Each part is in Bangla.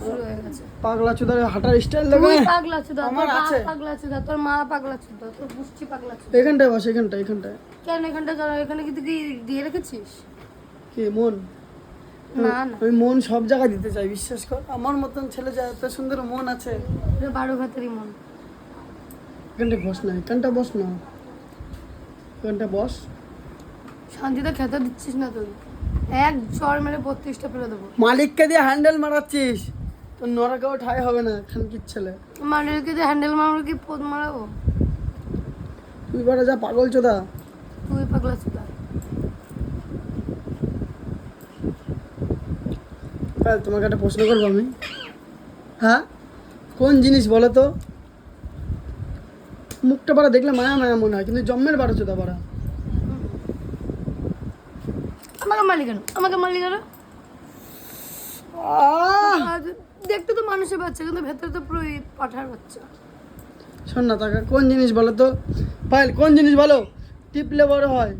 শুরু হয়ে গেছে। পাগলা চোদার হাঁটার স্টাইল দেখো। তুই পাগলা চোদা, আমার তোর আছে। বাপ পাগলা চোদা, তোর মা পাগলা চোদা, তোর বুঝছি পাগলা চোদা। এখানটায় বস, এখানটায়। কেন এখানটা যারা এখানে কি তুই দিয়ে রেখেছিস? কি মন? না না, আমি মন সব জায়গায় দিতে চাই, বিশ্বাস কর। আমার মতন ছেলে যা এত সুন্দর মন আছে। এটা 12 ঘাতেরই মন। এখানটায় বস না, এখানটা বস না, এখানটা বস। শান্তিতে খেতে দিচ্ছিস না তুই। এক চড় মেরে 32টা ফেলে দেবো। মালিককে দিয়ে হ্যান্ডেল মারাচ্ছিস, তোর নরকেও ঠাই হবে না খানকির ছেলে। মালিককে যে হ্যান্ডেল মারবো কি পদ মারাবো? তুই বড় যা পাগল চোদা। তুই পাগলা চোদা। তোমাকে একটা প্রশ্ন করবো আমি। হ্যাঁ, কোন জিনিস বলো তো? মুখটা বাড়া দেখলে মায়া মায়া মনে হয়, কিন্তু জন্মের 12 চোদা বাড়া। আমাকে মারলি কেন? আমাকে মারলি কেন? আর দেখতে তো মানুষের বাচ্চা, কিন্তু ভেতরে তো পুরো পাঠার বাচ্চা। শোন না তাকে, কোন জিনিস বলো তো? পায়েল, কোন জিনিস বলো? টিপলে বড় হয়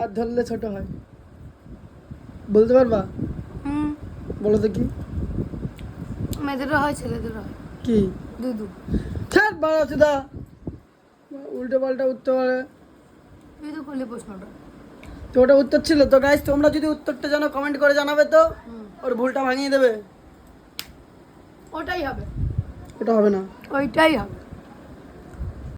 আর ধরলে ছোট হয়, বলতে পারবা? বলো তো কি? মেয়েদেরও হয়, ছেলেদেরও হয়। কি? দুধু। ছাড় বাড়া চোদা, উল্টো পাল্টা উত্তর পারে। তুই তো করলি প্রশ্নটা। তো ওটা উত্তর ছিল তো গাইস, তোমরা যদি উত্তরটা জানো কমেন্ট করে জানাবে তো, ওর ভুলটা ভাঙিয়ে দেবে। ওটাই হবে। ওটা হবে না। ওইটাই হবে।